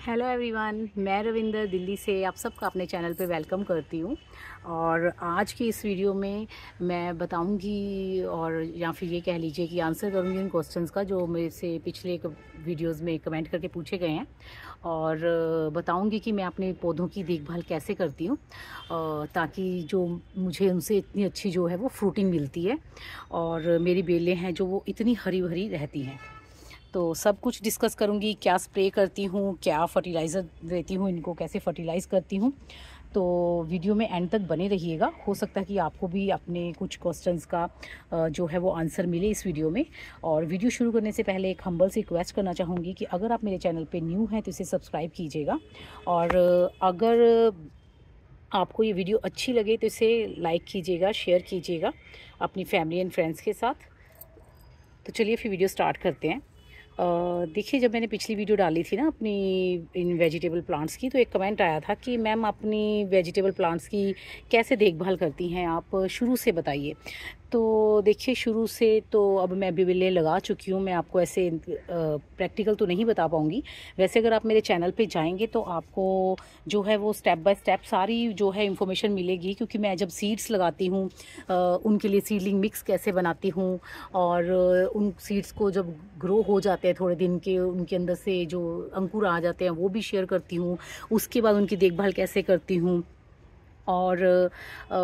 Hello everyone, मैं रविंदर दिल्ली से आप सबका अपने चैनल पे वेलकम करती हूँ। और आज की इस वीडियो में मैं बताऊँगी और या फिर ये कह लीजिए कि आंसर करूँगी उन क्वेश्चंस का जो मेरे से पिछले वीडियोस में कमेंट करके पूछे गए हैं। और बताऊँगी कि मैं अपने पौधों की देखभाल कैसे करती हूँ ताकि जो मुझे उनसे इतनी अच्छी जो है वो फ्रूटिंग मिलती है और मेरी बेलें हैं जो वो इतनी हरी भरी रहती हैं। तो सब कुछ डिस्कस करूँगी, क्या स्प्रे करती हूँ, क्या फर्टिलाइज़र देती हूँ, इनको कैसे फर्टिलाइज़ करती हूँ। तो वीडियो में एंड तक बने रहिएगा। हो सकता है कि आपको भी अपने कुछ क्वेश्चंस का जो है वो आंसर मिले इस वीडियो में। और वीडियो शुरू करने से पहले एक हम्बल सी रिक्वेस्ट करना चाहूँगी कि अगर आप मेरे चैनल पे न्यू हैं तो इसे सब्सक्राइब कीजिएगा। और अगर आपको ये वीडियो अच्छी लगे तो इसे लाइक कीजिएगा, शेयर कीजिएगा अपनी फैमिली एंड फ्रेंड्स के साथ। तो चलिए फिर वीडियो स्टार्ट करते हैं। देखिए, जब मैंने पिछली वीडियो डाली थी ना अपनी इन वेजिटेबल प्लांट्स की, तो एक कमेंट आया था कि मैम अपनी वेजिटेबल प्लांट्स की कैसे देखभाल करती हैं आप, शुरू से बताइए। तो देखिए, शुरू से तो अब मैं बेलें लगा चुकी हूँ। मैं आपको ऐसे प्रैक्टिकल तो नहीं बता पाऊँगी। वैसे अगर आप मेरे चैनल पे जाएंगे तो आपको जो है वो स्टेप बाय स्टेप सारी जो है इन्फॉर्मेशन मिलेगी, क्योंकि मैं जब सीड्स लगाती हूँ उनके लिए सीडलिंग मिक्स कैसे बनाती हूँ और उन सीड्स को जब ग्रो हो जाते हैं थोड़े दिन के, उनके अंदर से जो अंकुर आ जाते हैं वो भी शेयर करती हूँ। उसके बाद उनकी देखभाल कैसे करती हूँ और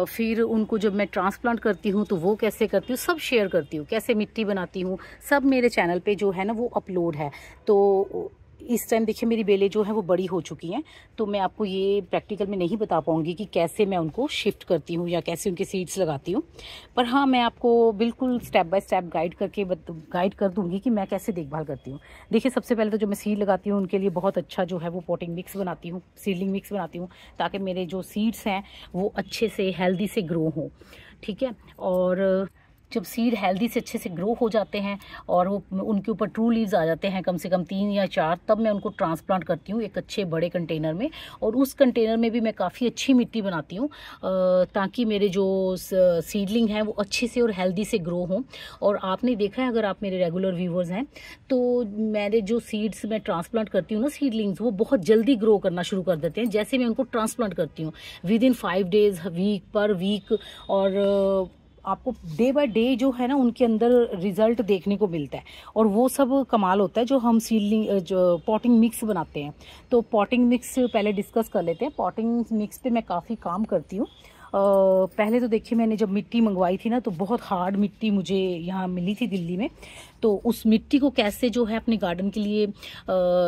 फिर उनको जब मैं ट्रांसप्लांट करती हूँ तो वो कैसे करती हूँ, सब शेयर करती हूँ। कैसे मिट्टी बनाती हूँ सब मेरे चैनल पे जो है ना वो अपलोड है। तो इस टाइम देखिए मेरी बेलें जो है वो बड़ी हो चुकी हैं, तो मैं आपको ये प्रैक्टिकल में नहीं बता पाऊँगी कि कैसे मैं उनको शिफ्ट करती हूँ या कैसे उनके सीड्स लगाती हूँ। पर हाँ, मैं आपको बिल्कुल स्टेप बाय स्टेप गाइड कर दूँगी कि मैं कैसे देखभाल करती हूँ। देखिए, सबसे पहले तो जो मैं सीड लगाती हूँ उनके लिए बहुत अच्छा जो है वो पॉटिंग मिक्स बनाती हूँ, सीडलिंग मिक्स बनाती हूँ, ताकि मेरे जो सीड्स हैं वो अच्छे से हेल्दी से ग्रो हों। ठीक है। और जब सीड हेल्दी से अच्छे से ग्रो हो जाते हैं और वो उनके ऊपर ट्रू लीव्स आ जाते हैं, कम से कम 3 या 4, तब मैं उनको ट्रांसप्लांट करती हूँ एक अच्छे बड़े कंटेनर में। और उस कंटेनर में भी मैं काफ़ी अच्छी मिट्टी बनाती हूँ ताकि मेरे जो सीडलिंग हैं वो अच्छे से और हेल्दी से ग्रो हों। और आपने देखा है, अगर आप मेरे रेगुलर व्यूवर्स हैं, तो मेरे जो सीड्स मैं ट्रांसप्लांट करती हूँ ना, सीडलिंग्स, वो बहुत जल्दी ग्रो करना शुरू कर देते हैं जैसे मैं उनको ट्रांसप्लांट करती हूँ, विद इन 5 डेज, वीक। और आपको डे बाय डे जो है ना उनके अंदर रिजल्ट देखने को मिलता है। और वो सब कमाल होता है जो हम सीडलिंग जो पॉटिंग मिक्स बनाते हैं। तो पॉटिंग मिक्स पहले डिस्कस कर लेते हैं। पॉटिंग मिक्स पे मैं काफ़ी काम करती हूँ। पहले तो देखिए, मैंने जब मिट्टी मंगवाई थी ना तो बहुत हार्ड मिट्टी मुझे यहाँ मिली थी दिल्ली में। तो उस मिट्टी को कैसे जो है अपने गार्डन के लिए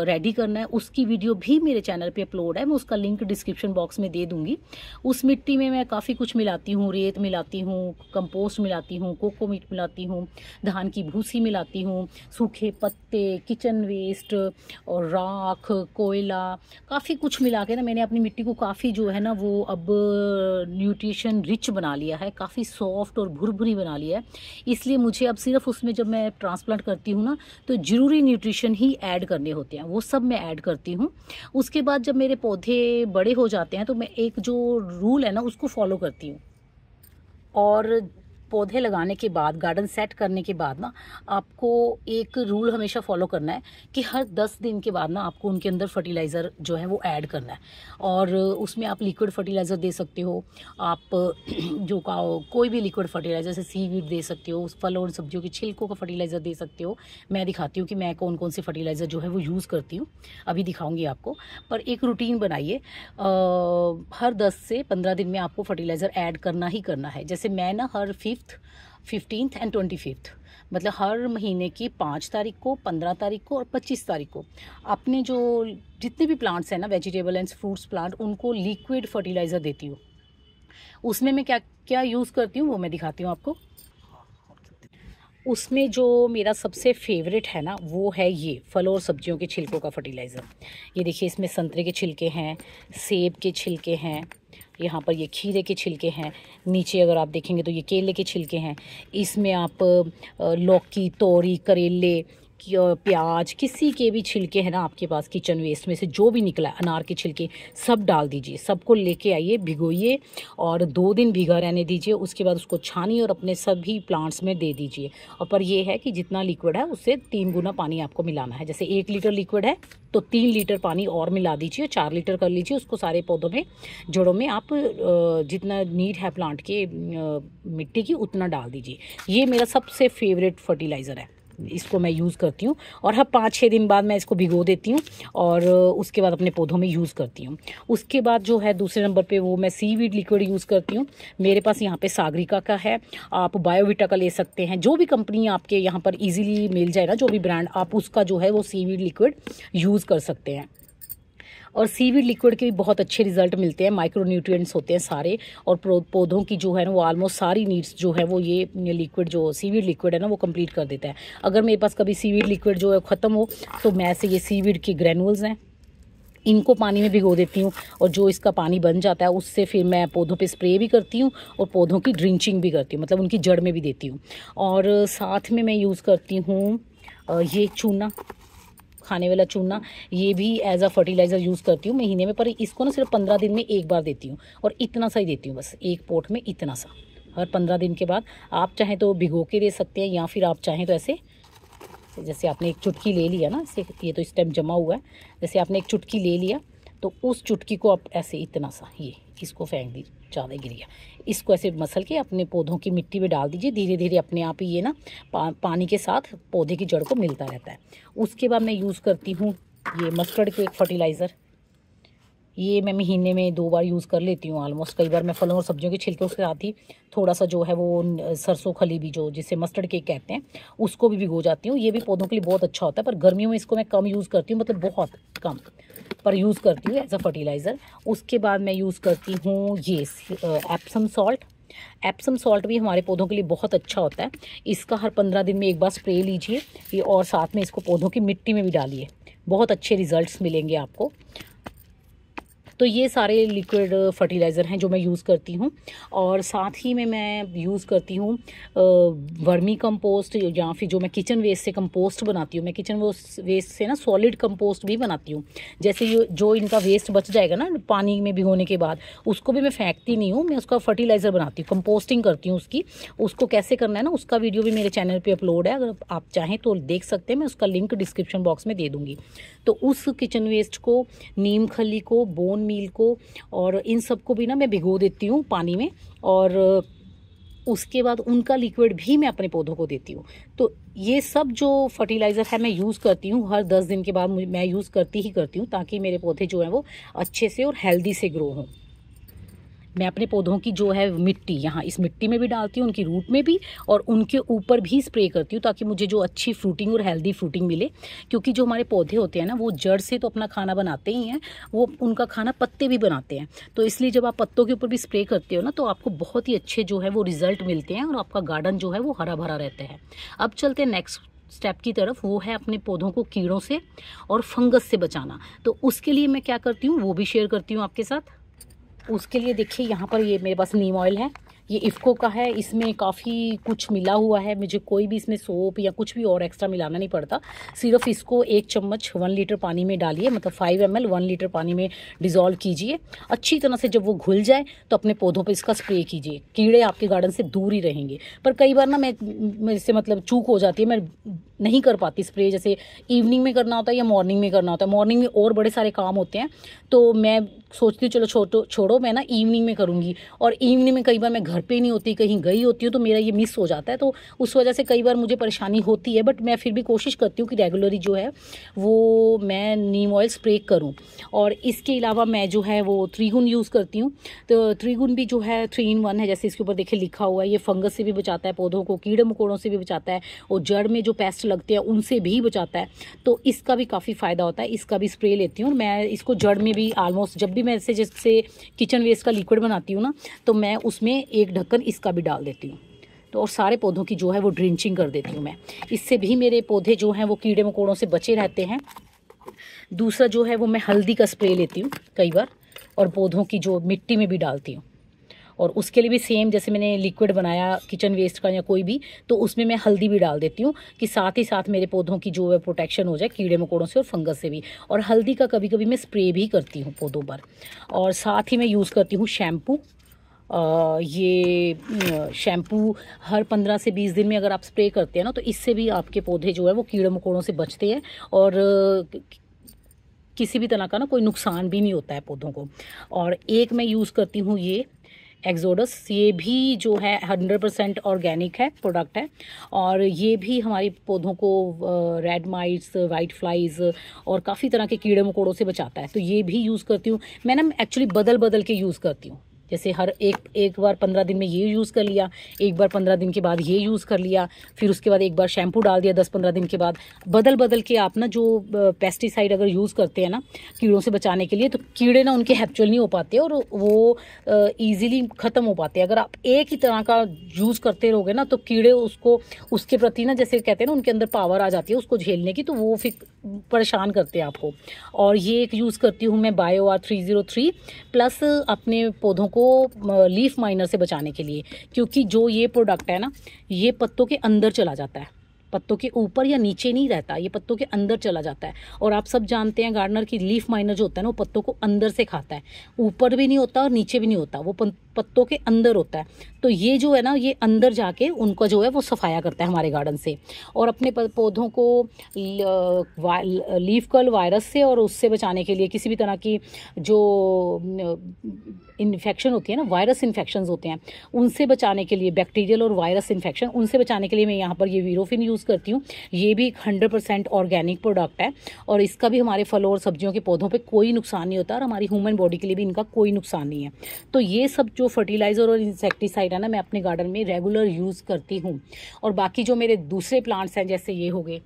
रेडी करना है, उसकी वीडियो भी मेरे चैनल पे अपलोड है। मैं उसका लिंक डिस्क्रिप्शन बॉक्स में दे दूंगी। उस मिट्टी में मैं काफ़ी कुछ मिलाती हूँ, रेत मिलाती हूँ, कंपोस्ट मिलाती हूँ, कोकोमीट मिलाती हूँ, धान की भूसी मिलाती हूँ, सूखे पत्ते, किचन वेस्ट और राख, कोयला, काफ़ी कुछ मिला के ना मैंने अपनी मिट्टी को काफ़ी जो है ना वो अब न्यूट्रिशन रिच बना लिया है, काफ़ी सॉफ्ट और भुरभुरी बना लिया है। इसलिए मुझे अब सिर्फ उसमें जब मैं ट्रांसप्लांट करती हूँ ना तो ज़रूरी न्यूट्रिशन ही ऐड करने होते हैं, वो सब मैं ऐड करती हूँ। उसके बाद जब मेरे पौधे बड़े हो जाते हैं तो मैं एक जो रूल है ना उसको फॉलो करती हूँ। और पौधे लगाने के बाद, गार्डन सेट करने के बाद ना, आपको एक रूल हमेशा फॉलो करना है कि हर 10 दिन के बाद ना आपको उनके अंदर फर्टिलाइज़र जो है वो ऐड करना है। और उसमें आप लिक्विड फर्टिलाइज़र दे सकते हो, आप जो कोई भी लिक्विड फर्टिलाइज़र, जैसे सीवीड दे सकते हो, फल और सब्जियों के छिलकों का फर्टिलाइज़र दे सकते हो। मैं दिखाती हूँ कि मैं कौन कौन से फर्टिलाइज़र जो है वो यूज़ करती हूँ, अभी दिखाऊँगी आपको। पर एक रूटीन बनाइए, हर 10 से 15 दिन में आपको फर्टिलाइज़र ऐड करना ही करना है। जैसे मैं ना हर 5th, 15th एंड 25th, मतलब हर महीने की 5 तारीख को, 15 तारीख को और 25 तारीख को अपने जो जितने भी प्लांट्स हैं ना, वेजिटेबल एंड फ्रूट्स प्लांट, उनको लिक्विड फर्टिलाइज़र देती हूँ। उसमें मैं क्या क्या यूज़ करती हूँ वो मैं दिखाती हूँ आपको। उसमें जो मेरा सबसे फेवरेट है ना वो है ये फल और सब्जियों के छिलकों का फर्टिलाइज़र। ये देखिए, इसमें संतरे के छिलके हैं, सेब के छिलके हैं, यहाँ पर ये खीरे के छिलके हैं, नीचे अगर आप देखेंगे तो ये केले के छिलके हैं। इसमें आप लौकी, तोरी, करेले, प्याज, किसी के भी छिलके हैं ना आपके पास किचन वेस्ट में से जो भी निकला, अनार के छिलके सब डाल दीजिए। सबको लेके आइए, भिगोइए और 2 दिन भीगा रहने दीजिए। उसके बाद उसको छानिए और अपने सभी प्लांट्स में दे दीजिए। और पर ये है कि जितना लिक्विड है उससे 3 गुना पानी आपको मिलाना है। जैसे 1 लीटर लिक्विड है तो 3 लीटर पानी और मिला दीजिए, 4 लीटर कर लीजिए। उसको सारे पौधों में, जड़ों में आप जितना नीड है प्लांट के मिट्टी की उतना डाल दीजिए। ये मेरा सबसे फेवरेट फर्टिलाइज़र है, इसको मैं यूज़ करती हूँ। और हर 5-6 दिन बाद मैं इसको भिगो देती हूँ और उसके बाद अपने पौधों में यूज़ करती हूँ। उसके बाद जो है दूसरे नंबर पे वो मैं सीवीड लिक्विड यूज़ करती हूँ। मेरे पास यहाँ पे सागरिका का है, आप बायोविटा का ले सकते हैं। जो भी कंपनी आपके यहाँ पर इजीली मिल जाए ना, जो भी ब्रांड, आप उसका जो है वो सीवीड लिक्विड यूज़ कर सकते हैं। और सीवीड लिक्विड के भी बहुत अच्छे रिजल्ट मिलते हैं, माइक्रो न्यूट्रिएंट्स होते हैं सारे, और पौधों की जो है ना वो ऑलमोस्ट सारी नीड्स जो है वो ये लिक्विड, जो सीवीड लिक्विड है ना, वो कंप्लीट कर देता है। अगर मेरे पास कभी सीवीड लिक्विड जो है ख़त्म हो तो मैं ऐसे ये सीवीड के ग्रैनुअल्स हैं, इनको पानी में भिगो देती हूँ और जो इसका पानी बन जाता है उससे फिर मैं पौधों पे स्प्रे भी करती हूँ और पौधों की ड्रिंचिंग भी करती हूँ, मतलब उनकी जड़ में भी देती हूँ। और साथ में मैं यूज़ करती हूँ ये चूना, खाने वाला चूना, ये भी एज अ फर्टिलाइज़र यूज़ करती हूँ महीने में। पर इसको ना सिर्फ 15 दिन में एक बार देती हूँ और इतना सा ही देती हूँ, बस एक पोट में इतना सा। हर 15 दिन के बाद आप चाहें तो भिगो के दे सकते हैं, या फिर आप चाहें तो ऐसे, जैसे आपने एक चुटकी ले लिया ना, इसे, ये तो इस टाइम जमा हुआ है, जैसे आपने एक चुटकी ले लिया तो उस चुटकी को आप ऐसे इतना सा, ये इसको फेंक दीजिए, ज़्यादा गिर गया, इसको ऐसे मसल के अपने पौधों की मिट्टी में डाल दीजिए। धीरे धीरे अपने आप ही ये ना पानी के साथ पौधे की जड़ को मिलता रहता है। उसके बाद मैं यूज़ करती हूँ ये मस्टर्ड केक फर्टिलाइज़र। ये मैं महीने में 2 बार यूज़ कर लेती हूँ ऑलमोस्ट। कई बार मैं फलों और सब्जियों के छिलके के साथ ही थोड़ा सा जो है वो सरसों खली भी, जो जिसे मस्टर्ड केक कहते हैं, उसको भी भिगो जाती हूँ। ये भी पौधों के लिए बहुत अच्छा होता है, पर गर्मियों में इसको मैं कम यूज़ करती हूँ, मतलब बहुत कम, पर यूज़ करती हूँ एज अ फर्टिलाइज़र। उसके बाद मैं यूज़ करती हूँ ये एप्सम सॉल्ट। एप्सम सॉल्ट भी हमारे पौधों के लिए बहुत अच्छा होता है। इसका हर 15 दिन में एक बार स्प्रे लीजिए ये, और साथ में इसको पौधों की मिट्टी में भी डालिए, बहुत अच्छे रिजल्ट्स मिलेंगे आपको। तो ये सारे लिक्विड फर्टिलाइज़र हैं जो मैं यूज़ करती हूँ। और साथ ही में मैं यूज़ करती हूँ वर्मी कंपोस्ट, या फिर जो मैं किचन वेस्ट से कंपोस्ट बनाती हूँ। मैं किचन वेस्ट से ना सॉलिड कंपोस्ट भी बनाती हूँ। जैसे ये जो इनका वेस्ट बच जाएगा ना पानी में भिगोने के बाद, उसको भी मैं फेंकती नहीं हूँ, मैं उसका फर्टिलाइज़र बनाती हूँ, कंपोस्टिंग करती हूँ उसकी। उसको कैसे करना है ना, उसका वीडियो भी मेरे चैनल पर अपलोड है, अगर आप चाहें तो देख सकते हैं। मैं उसका लिंक डिस्क्रिप्शन बॉक्स में दे दूँगी। तो उस किचन वेस्ट को, नीम खली को, बोन मील को, और इन सब को भी ना मैं भिगो देती हूँ पानी में, और उसके बाद उनका लिक्विड भी मैं अपने पौधों को देती हूँ। तो ये सब जो फर्टिलाइज़र है मैं यूज़ करती हूँ हर 10 दिन के बाद, मैं यूज़ करती ही करती हूँ, ताकि मेरे पौधे जो हैं वो अच्छे से और हेल्दी से ग्रो हों। मैं अपने पौधों की जो है मिट्टी, यहाँ इस मिट्टी में भी डालती हूँ, उनकी रूट में भी, और उनके ऊपर भी स्प्रे करती हूँ, ताकि मुझे जो अच्छी फ्रूटिंग और हेल्दी फ्रूटिंग मिले। क्योंकि जो हमारे पौधे होते हैं ना, वो जड़ से तो अपना खाना बनाते ही हैं, वो उनका खाना पत्ते भी बनाते हैं। तो इसलिए जब आप पत्तों के ऊपर भी स्प्रे करते हो ना, तो आपको बहुत ही अच्छे जो है वो रिजल्ट मिलते हैं, और आपका गार्डन जो है वो हरा भरा रहता है। अब चलते हैं नेक्स्ट स्टेप की तरफ, वो है अपने पौधों को कीड़ों से और फंगस से बचाना। तो उसके लिए मैं क्या करती हूँ वो भी शेयर करती हूँ आपके साथ। उसके लिए देखिए यहाँ पर ये मेरे पास नीम ऑयल है, ये इफ़को का है। इसमें काफ़ी कुछ मिला हुआ है, मुझे कोई भी इसमें सोप या कुछ भी और एक्स्ट्रा मिलाना नहीं पड़ता। सिर्फ इसको 1 चम्मच 1 लीटर पानी में डालिए, मतलब 5 ml 1 लीटर पानी में डिज़ोल्व कीजिए अच्छी तरह से। जब वो घुल जाए तो अपने पौधों पे इसका स्प्रे कीजिए, कीड़े आपके गार्डन से दूर ही रहेंगे। पर कई बार ना मेरे से मतलब चूक हो जाती है, मैं नहीं कर पाती स्प्रे। जैसे इवनिंग में करना होता है या मॉर्निंग में करना होता है, मॉर्निंग में और बड़े सारे काम होते हैं, तो मैं सोचती हूँ चलो छोड़ो मैं ना इवनिंग में करूँगी। और इवनिंग में कई बार मैं घर पे ही नहीं होती, कहीं गई होती हूँ, तो मेरा ये मिस हो जाता है। तो उस वजह से कई बार मुझे परेशानी होती है, बट मैं फिर भी कोशिश करती हूँ कि रेगुलरली जो है वो मैं नीम ऑयल स्प्रे करूँ। और इसके अलावा मैं जो है वो त्रिगुण यूज़ करती हूँ। तो त्रिगुण भी जो है 3 in 1 है, जैसे इसके ऊपर देखिए लिखा हुआ है। ये फंगस से भी बचाता है पौधों को, कीड़े मकोड़ों से भी बचाता है, और जड़ में जो पेस्ट लगते हैं उनसे भी बचाता है। तो इसका भी काफ़ी फ़ायदा होता है, इसका भी स्प्रे लेती हूँ मैं। इसको जड़ में भी ऑलमोस्ट, जब भी मैं ऐसे जैसे किचन वेस्ट का लिक्विड बनाती हूँ ना, तो मैं उसमें एक ढक्कन इसका भी डाल देती हूँ। तो और सारे पौधों की जो है वो ड्रिंचिंग कर देती हूँ मैं। इससे भी मेरे पौधे जो हैं वो कीड़े मकोड़ों से बचे रहते हैं। दूसरा जो है वो मैं हल्दी का स्प्रे लेती हूँ कई बार, और पौधों की जो मिट्टी में भी डालती हूँ। और उसके लिए भी सेम जैसे मैंने लिक्विड बनाया किचन वेस्ट का या कोई भी, तो उसमें मैं हल्दी भी डाल देती हूँ कि साथ ही साथ मेरे पौधों की जो है प्रोटेक्शन हो जाए कीड़े मकोड़ों से और फंगस से भी। और हल्दी का कभी कभी मैं स्प्रे भी करती हूँ पौधों पर। और साथ ही मैं यूज़ करती हूँ शैम्पू। ये शैम्पू हर 15 से 20 दिन में अगर आप स्प्रे करते हैं ना, तो इससे भी आपके पौधे जो है वो कीड़े मकोड़ों से बचते हैं और किसी भी तरह का ना कोई नुकसान भी नहीं होता है पौधों को। और एक मैं यूज़ करती हूँ ये एक्सोडस, ये भी जो है 100% ऑर्गेनिक है प्रोडक्ट है, और ये भी हमारे पौधों को रेड माइट्स, वाइट फ्लाइज और काफ़ी तरह के कीड़े मकोड़ों से बचाता है। तो ये भी यूज़ करती हूँ मैं ना, एक्चुअली बदल बदल के यूज़ करती हूँ। जैसे हर एक बार 15 दिन में ये यूज़ कर लिया, एक बार 15 दिन के बाद ये यूज़ कर लिया, फिर उसके बाद एक बार शैम्पू डाल दिया 10-15 दिन के बाद। बदल बदल के आप ना जो पेस्टिसाइड अगर यूज़ करते हैं ना कीड़ों से बचाने के लिए, तो कीड़े ना उनके हैप्चुअल नहीं हो पाते और वो ईजिली ख़त्म हो पाते हैं। अगर आप एक ही तरह का यूज़ करते रहोगे ना, तो कीड़े उसको उसके प्रति ना, जैसे कहते हैं ना, उनके अंदर पावर आ जाती है उसको झेलने की, तो वो फिर परेशान करते हैं आपको। और ये एक यूज़ करती हूँ मैं BioR 303 प्लस अपने पौधों को लीफ माइनर से बचाने के लिए, क्योंकि जो ये प्रोडक्ट है ना, ये पत्तों के अंदर चला जाता है, पत्तों के ऊपर या नीचे नहीं रहता, ये पत्तों के अंदर चला जाता है। और आप सब जानते हैं गार्डनर की लीफ माइनर जो होता है ना, वो पत्तों को अंदर से खाता है, ऊपर भी नहीं होता और नीचे भी नहीं होता, वो पत्तों के अंदर होता है। तो ये जो है ना, ये अंदर जाके उनका जो है वो सफाया करता है हमारे गार्डन से। और अपने पौधों को लीफ कर्ल वायरस से और उससे बचाने के लिए, किसी भी तरह की जो इन्फेक्शन होती है ना, वायरस इन्फेक्शन होते हैं, उनसे बचाने के लिए, बैक्टीरियल और वायरस इन्फेक्शन, उनसे बचाने के लिए मैं यहाँ पर ये वीरोफिन यूज़ करती हूँ। ये भी 100% ऑर्गेनिक प्रोडक्ट है और इसका भी हमारे फलों और सब्जियों के पौधों पे कोई नुकसान नहीं होता और हमारी ह्यूमन बॉडी के लिए भी इनका कोई नुकसान नहीं है। तो ये सब जो फर्टिलाइज़र और इंसेक्टिसाइड है ना, मैं अपने गार्डन में रेगुलर यूज़ करती हूँ। और बाकी जो मेरे दूसरे प्लांट्स हैं, जैसे ये हो गए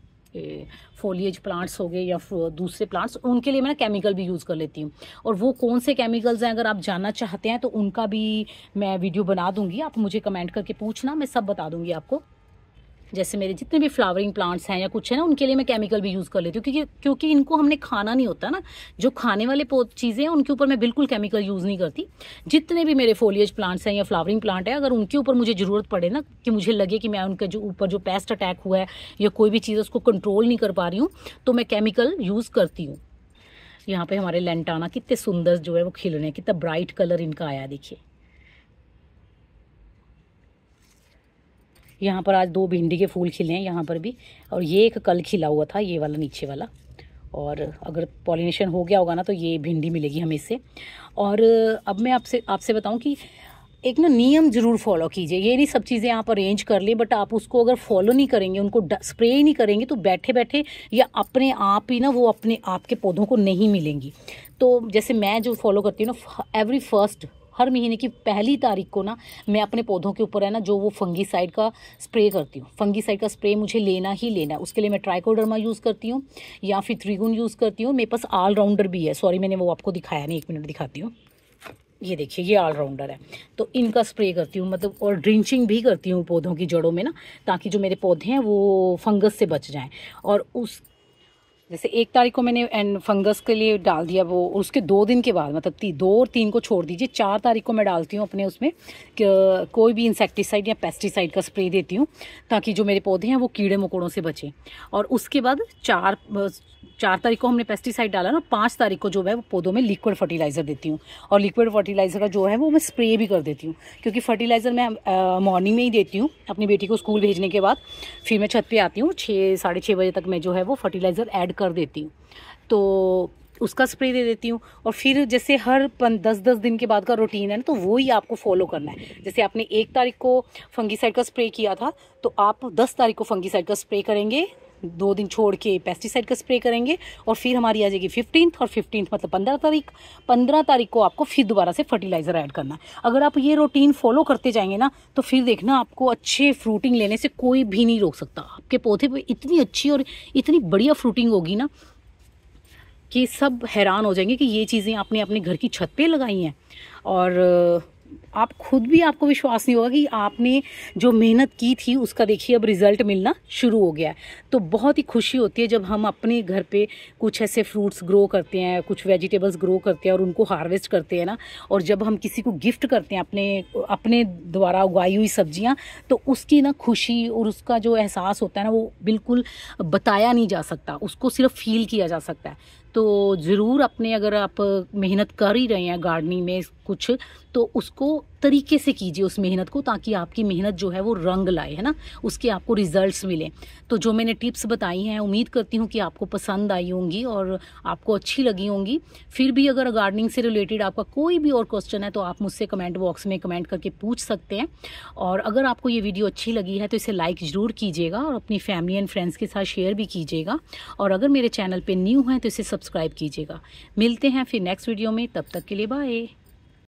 फोलिएज प्लांट्स हो गए या दूसरे प्लांट्स, उनके लिए मैं ना केमिकल भी यूज़ कर लेती हूँ। और वो कौन से केमिकल्स हैं, अगर आप जानना चाहते हैं तो उनका भी मैं वीडियो बना दूंगी, आप मुझे कमेंट करके पूछना, मैं सब बता दूंगी आपको। जैसे मेरे जितने भी फ्लावरिंग प्लांट्स हैं या कुछ है ना, उनके लिए मैं केमिकल भी यूज़ कर लेती हूँ, क्योंकि इनको हमने खाना नहीं होता ना, जो खाने वाले चीज़ें हैं उनके ऊपर मैं बिल्कुल केमिकल यूज़ नहीं करती। जितने भी मेरे फोलिएज प्लांट्स हैं या फ्लावरिंग प्लांट है, अगर उनके ऊपर मुझे ज़रूरत पड़े ना, कि मुझे लगे कि मैं उनके जो ऊपर जो पेस्ट अटैक हुआ है या कोई भी चीज़ उसको कंट्रोल नहीं कर पा रही हूँ, तो मैं केमिकल यूज़ करती हूँ। यहाँ पे हमारे लेंटाना कितने सुंदर जो है वो खिल रहे हैं, कितना ब्राइट कलर इनका आया, देखिए। यहाँ पर आज 2 भिंडी के फूल खिले हैं यहाँ पर भी, और ये एक कल खिला हुआ था, ये वाला नीचे वाला। और अगर पॉलिनेशन हो गया होगा ना, तो ये भिंडी मिलेगी हमें इससे। और अब मैं आपसे बताऊं कि एक ना नियम ज़रूर फॉलो कीजिए। ये नहीं सब चीज़ें आप अरेंज कर लें, बट आप उसको अगर फॉलो नहीं करेंगे, उनको स्प्रे ही नहीं करेंगे, तो बैठे बैठे या अपने आप ही ना वो अपने आपके पौधों को नहीं मिलेंगी। तो जैसे मैं जो फॉलो करती हूँ ना, हर महीने की पहली तारीख को ना, मैं अपने पौधों के ऊपर है ना, जो वो फंगीसाइड का स्प्रे करती हूँ। फंगीसाइड का स्प्रे मुझे लेना ही लेना है। उसके लिए मैं ट्राइकोडर्मा यूज़ करती हूँ या फिर त्रिगुण यूज़ करती हूँ। मेरे पास ऑलराउंडर भी है, सॉरी मैंने वो आपको दिखाया नहीं, 1 मिनट दिखाती हूँ। ये देखिए, ये ऑलराउंडर है, तो इनका स्प्रे करती हूँ, मतलब, और ड्रिंचिंग भी करती हूँ पौधों की जड़ों में ना, ताकि जो मेरे पौधे हैं वो फंगस से बच जाएँ। और जैसे 1 तारीख को मैंने फंगस के लिए डाल दिया वो, उसके 2 दिन के बाद, मतलब 2 और 3 को छोड़ दीजिए, 4 तारीख को मैं डालती हूँ अपने उसमें कोई भी इंसेक्टिसाइड या पेस्टिसाइड का स्प्रे देती हूँ, ताकि जो मेरे पौधे हैं वो कीड़े मकोड़ों से बचें। और उसके बाद 4 तारीख को हमने पेस्टिसाइड डाला ना, 5 तारीख को जो है वो पौधों में लिक्विड फर्टिलाइज़र देती हूँ। और लिक्विड फर्टिलाइज़र का जो है वो मैं स्प्रे भी कर देती हूँ, क्योंकि फर्टिलाइज़र मैं मॉर्निंग में ही देती हूँ अपनी बेटी को स्कूल भेजने के बाद। फिर मैं छत पे आती हूँ, 6-6:30 बजे तक मैं जो है वो फर्टिलाइज़र ऐड कर देती हूँ, तो उसका स्प्रे दे देती हूँ। और फिर जैसे हर 10-10 दिन के बाद का रूटीन है ना, तो वो ही आपको फॉलो करना है। जैसे आपने 1 तारीख को फंगीसाइड का स्प्रे किया था, तो आप 10 तारीख को फंगीसाइड का स्प्रे करेंगे, 2 दिन छोड़ के पेस्टिसाइड का स्प्रे करेंगे, और फिर हमारी आ जाएगी 15th, और 15th मतलब 15 तारीख को आपको फिर दोबारा से फर्टिलाइज़र ऐड करना है। अगर आप ये रूटीन फॉलो करते जाएंगे ना, तो फिर देखना आपको अच्छे फ्रूटिंग लेने से कोई भी नहीं रोक सकता। आपके पौधे पे इतनी अच्छी और इतनी बढ़िया फ्रूटिंग होगी ना, कि सब हैरान हो जाएंगे कि ये चीज़ें आपने अपने घर की छत पे लगाई हैं। और आप खुद भी, आपको विश्वास नहीं होगा कि आपने जो मेहनत की थी उसका देखिए अब रिज़ल्ट मिलना शुरू हो गया है। तो बहुत ही खुशी होती है जब हम अपने घर पे कुछ ऐसे फ्रूट्स ग्रो करते हैं, कुछ वेजिटेबल्स ग्रो करते हैं और उनको हार्वेस्ट करते हैं ना, और जब हम किसी को गिफ्ट करते हैं अपने द्वारा उगाई हुई सब्जियां, तो उसकी ना खुशी और उसका जो एहसास होता है ना, वो बिल्कुल बताया नहीं जा सकता, उसको सिर्फ फील किया जा सकता है। तो ज़रूर अपने, अगर आप मेहनत कर ही रहे हैं गार्डनिंग में कुछ, तो उसको तरीके से कीजिए उस मेहनत को, ताकि आपकी मेहनत जो है वो रंग लाए, है ना, उसके आपको रिजल्ट्स मिलें। तो जो मैंने टिप्स बताई हैं, उम्मीद करती हूँ कि आपको पसंद आई होंगी और आपको अच्छी लगी होंगी। फिर भी अगर गार्डनिंग से रिलेटेड आपका कोई भी और क्वेश्चन है तो आप मुझसे कमेंट बॉक्स में कमेंट करके पूछ सकते हैं। और अगर आपको ये वीडियो अच्छी लगी है तो इसे लाइक ज़रूर कीजिएगा और अपनी फैमिली एंड फ्रेंड्स के साथ शेयर भी कीजिएगा। और अगर मेरे चैनल पर न्यू हैं तो इसे सब्सक्राइब कीजिएगा। मिलते हैं फिर नेक्स्ट वीडियो में, तब तक के लिए बाय।